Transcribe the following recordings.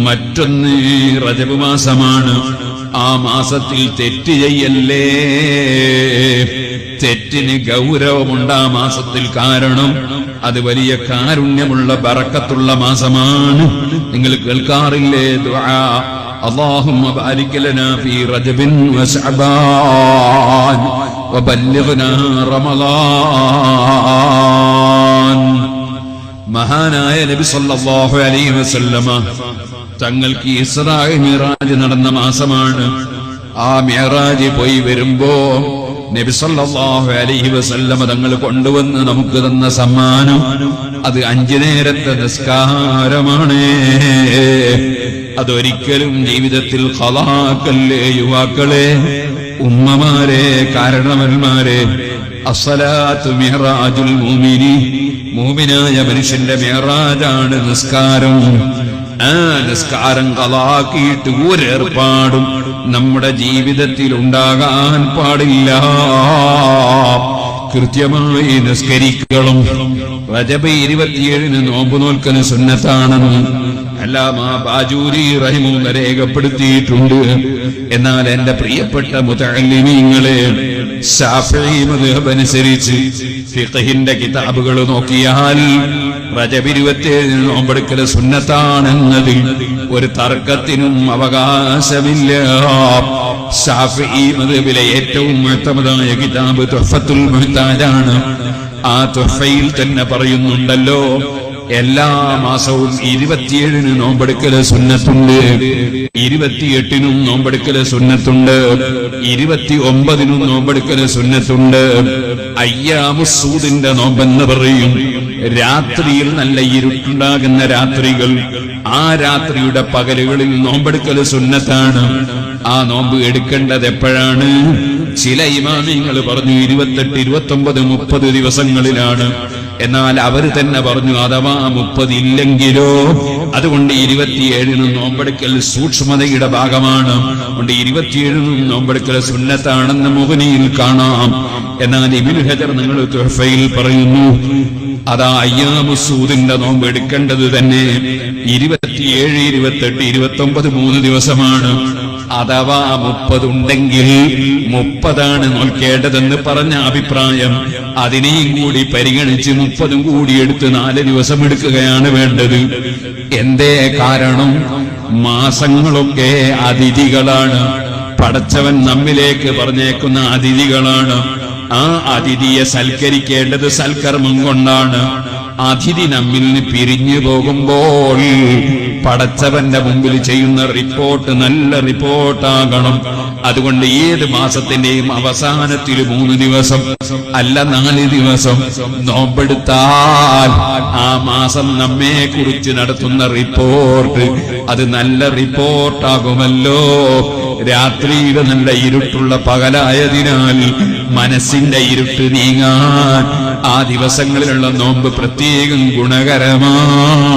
മറ്റൊന്ന് റജബ് മാസമാണ്. ആ മാസത്തിൽ തെറ്റ് ചെയ്യല്ലേ. തെറ്റിന് ഗൗരവമുണ്ട് ആ മാസത്തിൽ. കാരണം അത് വലിയ കാരുണ്യമുള്ള ബറക്കത്തുള്ള മാസമാണ്. നിങ്ങൾ കേൾക്കാറില്ലേ ദുആ, اللهم بارك لنا في رجب وشعبان وبلغنا رمضان. മഹാനായ നബി സല്ലല്ലാഹു അലൈഹി വസല്ലമ തങ്ങൾക്ക് ഇസ്രാ മിഅ്റാജ് നടന്ന മാസമാണ്. ആ മിഅ്റാജ് പോയി വരുമ്പോ നബി സല്ലല്ലാഹു അലൈഹി വസല്ലമ തങ്ങൾ കൊണ്ടുവന്ന് നമുക്ക് തന്ന സമ്മാനം അത് 5 നേരത്തെ നിസ്കാരമാണ്. അതൊരിക്കലും ജീവിതത്തിൽ ഖളാക്കല്ലേ യുവാക്കളെ, ഉമ്മമാരെ, കാരണവന്മാരെ. അസ്സലാത്തു മിഅ്റാജുൽ മുഅ്മിനി, മുഅ്മിനായ മനുഷ്യന്റെ മിഅ്റാജാണ് നിസ്കാരം. ആ നിസ്കാരം ഖളാക്കിയിട്ട് ഒരേർപ്പാടും നമ്മുടെ ജീവിതത്തിൽ ഉണ്ടാകാൻ പാടില്ല. കൃത്യമായി നിസ്കരിക്കണം. റജബ് 27 നോമ്പ് നോൽക്കൽ സുന്നത്താണെന്ന് അല്ലാമാ ബാജൂരി റഹിമഹുല്ലാഹ് രേഖപ്പെടുത്തിയിട്ടുണ്ട്. എന്നാൽ എന്റെ പ്രിയപ്പെട്ട മുതഅല്ലിമീങ്ങളെ, ശാഫിഈ മദ്ഹബ് അനുസരിച്ച് ഫിഖഹിന്റെ കിതാബുകൾ നോക്കിയാൽ റജബ് 27 നോമ്പെടുക്കൽ സുന്നത്താണെന്നതിൽ ഒരു തർക്കത്തിനും അവകാശമില്ല. ശാഫിഈ മദ്ഹബിലെ ഏറ്റവും മുഅ്തമദായ കിതാബ് തുഹ്ഫത്തുൽ മുഹ്താജാണ്. ആ തുഹ്ഫയിൽ തന്നെ പറയുന്നുണ്ടല്ലോ, എല്ലാ മാസവും 27 നോമ്പെടുക്കൽ സുന്നത്തുണ്ട്, 28 നോമ്പെടുക്കൽ സുന്നത്തുണ്ട്, 29 നോമ്പെടുക്കൽ സുന്നത്തുണ്ട്. അയ്യാമുസ്സൂദിന്റെ നോമ്പെന്ന് പറയും. രാത്രിയിൽ നല്ല ഇരുട്ടുണ്ടാകുന്ന രാത്രികൾ, ആ രാത്രിയുടെ പകലുകളിൽ നോമ്പെടുക്കൽ സുന്നത്താണ്. ആ നോമ്പ് എടുക്കേണ്ടത് എപ്പോഴാണ്? ചില ഇമാമിങ്ങൾ പറഞ്ഞു 28, 29, 30 ദിവസങ്ങളിലാണ്. എന്നാൽ അവര് തന്നെ പറഞ്ഞു അഥവാ 30 ഇല്ലെങ്കിലോ. അതുകൊണ്ട് 27 നോമ്പെടുക്കൽ സൂക്ഷ്മതയുടെ ഭാഗമാണ്. അതുകൊണ്ട് 27 നോമ്പെടുക്കൽ സുന്നത്താണെന്ന് മുഗ്നിയിൽ കാണാം. എന്നാൽ ഇബ്നു ഹജർ നിങ്ങൾ തുഹ്ഫയിൽ പറയുന്നു അതാ അയ്യാമുസ്സൂദിന്റെ നോമ്പ് എടുക്കേണ്ടത് തന്നെ 27, 28, 29 3 ദിവസമാണ്. അഥവാ 30 ഉണ്ടെങ്കിൽ 30 നോൽക്കേണ്ടതെന്ന് പറഞ്ഞ അഭിപ്രായം. അതിനെയും കൂടി പരിഗണിച്ച് 30 കൂടി എടുത്ത് 4 ദിവസം എടുക്കുകയാണ് വേണ്ടത്. എന്തേ കാരണം? മാസങ്ങളൊക്കെ അതിഥികളാണ്. പടച്ചവൻ നമ്മിലേക്ക് പറഞ്ഞേക്കുന്ന അതിഥികളാണ്. ആ അതിഥിയെ സൽക്കരിക്കേണ്ടത് സൽക്കർമ്മം കൊണ്ടാണ്. അതിഥി നമ്മിൽ നിന്ന് പിരിഞ്ഞു പോകുമ്പോൾ പടച്ചവന്റെ മുമ്പിൽ ചെയ്യുന്ന റിപ്പോർട്ട് നല്ല റിപ്പോർട്ടാകണം. അതുകൊണ്ട് ഏത് മാസത്തിന്റെയും അവസാനത്തിൽ 3 ദിവസം അല്ല 4 ദിവസം നോമ്പെടുത്താൽ ആ മാസം നമ്മെ കുറിച്ച് നടത്തുന്ന റിപ്പോർട്ട് അത് നല്ല റിപ്പോർട്ടാകുമല്ലോ. രാത്രിയുടെ നല്ല ഇരുട്ടുള്ള പകലായതിനാൽ മനസ്സിന്റെ ഇരുട്ട് നീങ്ങാൻ ആ ദിവസങ്ങളിലുള്ള നോമ്പ് പ്രത്യേകം ഗുണകരമാണ്.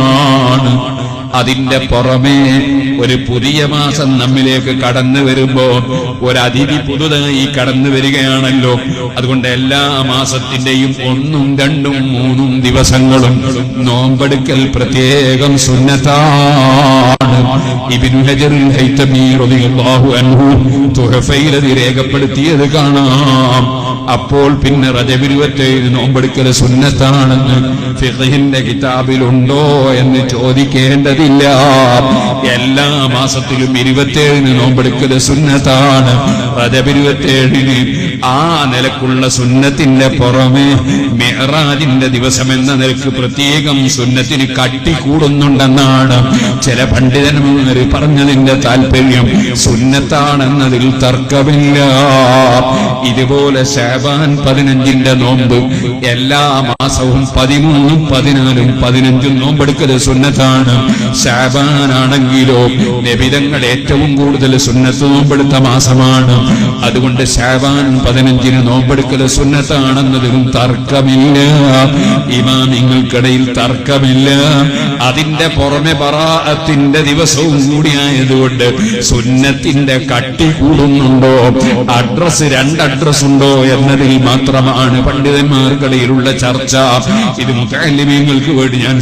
അതിന്റെ പുറമേ ഒരു പുതിയ മാസം നമ്മിലേക്ക് കടന്നു വരുമ്പോ ഒരതിഥി പുതുതായി കടന്നു വരികയാണല്ലോ. അതുകൊണ്ട് എല്ലാ മാസത്തിന്റെയും 1, 2, 3 ദിവസങ്ങളും നോമ്പെടുക്കൽ പ്രത്യേകം സുന്നത്താണ്. ഇബ്നു ഹജറുൽ ഹൈതമി റളിയല്ലാഹു അൻഹു തുഹഫയിൽ രേഖപ്പെടുത്തിയത് കാണാം. അപ്പോൾ പിന്നെ റജബ് 27 നോമ്പെടുക്കൽ സുന്നത്താണെന്ന് ഫിഖഹിന്റെ കിതാബിലുണ്ടോ എന്ന് ചോദിക്കേണ്ടതില്ല. എല്ലാ മാസത്തിലും 27 നോമ്പെടുക്കൽ സുന്നത്താണ്. റജബ് 27 ആ നിലക്കുള്ള സുന്നത്തിന്റെ പുറമെ മിഅ്റാജിന്റെ ദിവസം എന്ന നിലക്ക് പ്രത്യേകം സുന്നത്തിന് കട്ടി കൂടുന്നുണ്ടെന്നാണ് ചില പണ്ഡിതന്മാർ പറഞ്ഞതിന്റെ താല്പര്യം. സുന്നത്താണെന്നതിൽ തർക്കമില്ല. ഇതുപോലെ ശഅബാൻ 15ന്റെ നോമ്പ് എല്ലാ മാസവും 13, 14, 15 നോമ്പെടുക്കൽ സുന്നത്താണ്. ശഅബാൻ ആണെങ്കിലോ നബിതങ്ങൾ ഏറ്റവും കൂടുതൽ സുന്നത്ത് നോമ്പെടുത്ത മാസമാണ്. അതുകൊണ്ട് ശഅബാൻ 15 നോമ്പെടുക്കൽ സുന്നത്താണെന്നതിലും തർക്കമില്ല. ഇമാമിങ്ങൾക്കിടയിൽ തർക്കമില്ല. അതിന്റെ പുറമെ ബറാഅത്തിന്റെ ദിവസവും കൂടിയായതുകൊണ്ട് സുന്നത്തിന്റെ കട്ടി കൂടുന്നുണ്ടോ, അഡ്രസ് 2 അഡ്രസ് ഉണ്ടോ എന്നതിൽ മാത്രമാണ് പണ്ഡിതന്മാർക്കിടയിലുള്ള ചർച്ച. ഇത് മുതഅല്ലിമീങ്ങൾക്ക് വേണ്ടി ഞാൻ